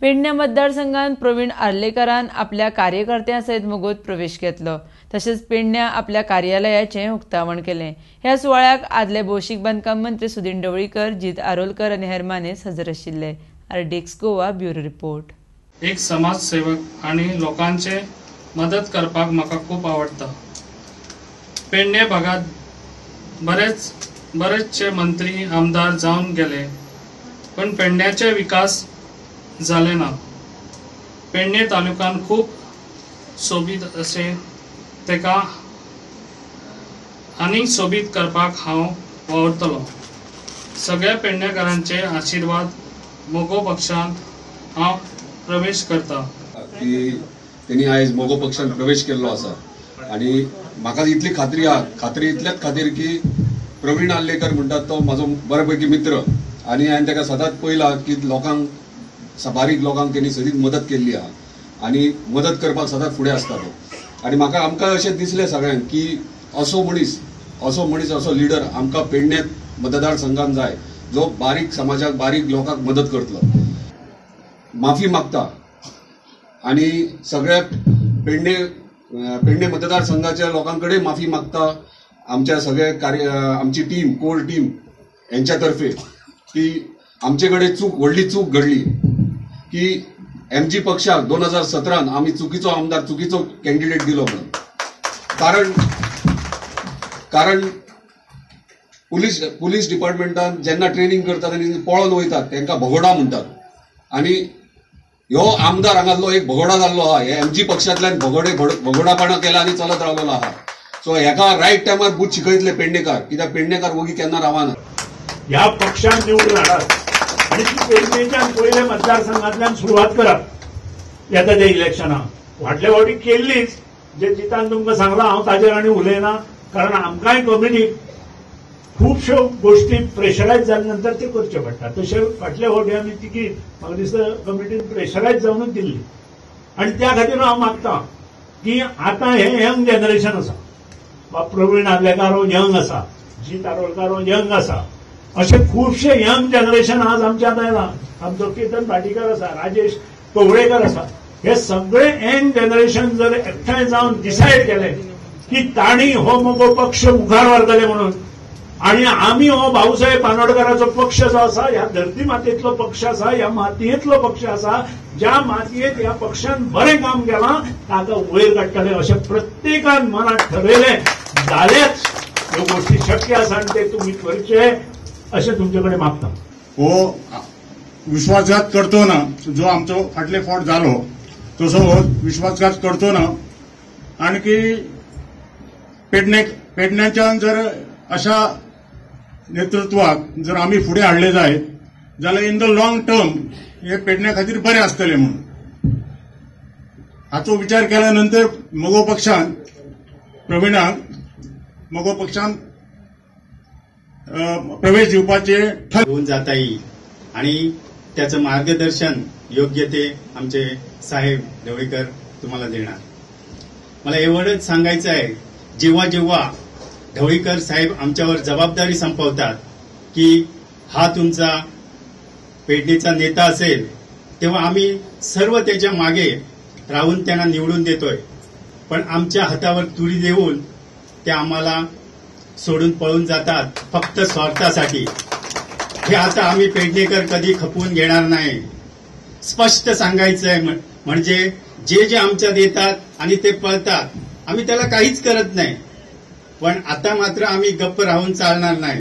पेडणे मतदारसंघात प्रवीण आर्लेकरान आपल्या कार्यकर्त्यांसयत मोगोत प्रवेश घेतलो। तसेच पेडण्या आपल्या कार्यालयाचे उक्तावण केले। ह्या सुवाळ्याक आदले भौशीक बांधकाम मंत्री सुदीन ढवळीकर, जीत आरोलकर आणि हेर मानेस हजर आशिल्ले। RDX Goa bureau report. एक समाजसेवक आणि लोकांचे मदत करपाक म्हाका खूप आवडता। पेडणे भागात बरेचशे मंत्री आमदार जाऊन गेले, पण पेडण्याचे विकास झाले ना। पेडणे तालुक्यान खूप सोबीत असे तेका आनी सोबीत करपाक हांव वावरतलो। सगळ्या पेडणेकारांचे आशीर्वाद मोगो पक्षांत हांव प्रवेश करता। की त्यांनी आज मोगो पक्षांत प्रवेश केल्लो आसा आणि म्हाका इतली खात्री इतल्याच खातीर की प्रवीण आर्लेकर म्हणटात तो म्हाजो बऱ्यापैकी मित्र आणि हांवें ताका सदांच पळयला की लोकांक बारीक लोकांक त्यांनी सदींच मदत केल्ली आहा आणि मदत करपाक सदांच फुडें आसता तो। आणि आमकां अशें दिसलें सगळ्यांक की असो मनीस असो लिडर आमकां पेडणे मतदारसंघात जाय, जो बारीक समाजाक बारीक लोकांक मदत करतलो। माफी मागता आणि सगळ्या पेडणे मतदारसंघाच्या लोकांकडे माफी मागता। आमच्या सगळे आमची टीम कोर टीम यांच्यातर्फे की आमचेकडे व्हडली चूक घडली की MG पक्षाक 2017 आम्ही चुकीचो आमदार चुकीचो कॅन्डिडेट दिलो म्हणून। कारण पुलीस डिपार्टमेंटान जेन्ना ट्रेनिंग करतात आनी पळोवन वयतात तांकां भगोडा म्हणटात आणि ह्यो आमदार हांगातलो एक भगोडा जाल्लो आहा। हे MG पक्षांतल्यान भगोडापणा केला आणि चलत रावलेलो आहा। सो हेका रायट टायमार बूथ शिकयतले पेडणेकार, कित्याक पेडणेकार वगी केन्ना रावना। ह्या पक्षान निवडून हाडात आणि ती पेडणेच्या पयले मतदारसंघातल्यान सुरवात करप येता त्या इलेक्शनाक। वाटले वाटी केल्लीच, जे जितान तुमकां सांगला हांव ताजेर आनी उलयना, कारण आमकांय कमिटीक खुबश्यो गोष्टी प्रेशरायज जाल्या नंतर ते करचे पडटा। तशें फाटल्या फावटी आमी तिकीट म्हाका दिसता कमिटीन प्रेशरायज जावनूच दिल्ली आणि त्या खातीर हांव मागता की आतां हे यंग जनरेशन आसा, प्रवीण आर्लेकर यंग आसा, जीत आरोलकर यंग आसा, असे खूबशे यंग जनरेशन आज आमच्यात आयला। आमचो केतन भाटीकर आसा, राजेश कवळेकर आसा, हे सगळे यंग जनरेशन जर एकठांय जावन डिसायड केले की तांणी हो मोगो पक्ष मुखार व्हरतले म्हणून, आणि आम्ही हो भाऊसाहेब बांदोडकरांचो पक्ष जो आसा, ह्या धरती मातयेंतलो पक्ष आसा, ह्या मातयेंतलो पक्ष आसा, ज्या मातयेंत ह्या पक्षान बरें काम केलां ताका वयर काडटले अशें प्रत्येकान मनात ठरयलें जाल्याच ह्यो गोष्टी शक्य आसा आनी ते तुमी करचे अशें तुमचे कडेन मागता। हो विश्वासघात करतो ना, जो आमचो फाटले फावट जालो तसो विश्वासघात करतो ना। आणखी पेडण्याच्यान जर अशा नेतृत्वाक जर आम्ही फुडें हाडले जायत जाल्यार इन द लॉंग टर्म हे पेडण्या खातीर बरें आसतलें म्हणून हाचो विचार केल्या नंतर मोगो पक्षान प्रवीणाक मोगो पक्षान प्रवेश दिवपाचे होऊन जाता येईल आणि त्याचं मार्गदर्शन योग्य ते आमचे साहेब ढवळीकर तुम्हाला देणार। मला एवढंच सांगायचं आहे, जेव्हा जेव्हा ढवळीकर साहेब आमच्यावर जबाबदारी संपवतात की हा तुमचा पेडणेचा नेता असेल, तेव्हा आम्ही सर्व त्याच्या मागे राहून त्यांना निवडून देतोय, पण आमच्या हातावर तुरी देऊन ते आम्हाला सोडून पळून जातात फक्त स्वार्थासाठी। हे आता आम्ही पेडणेकर कधी खपवून घेणार नाही, स्पष्ट सांगायचं आहे। म्हणजे जे आमच्यात येतात आणि ते पळतात, आम्ही त्याला काहीच करत नाही, पण आता मात्र आम्ही गप्प राहून चालणार नाही।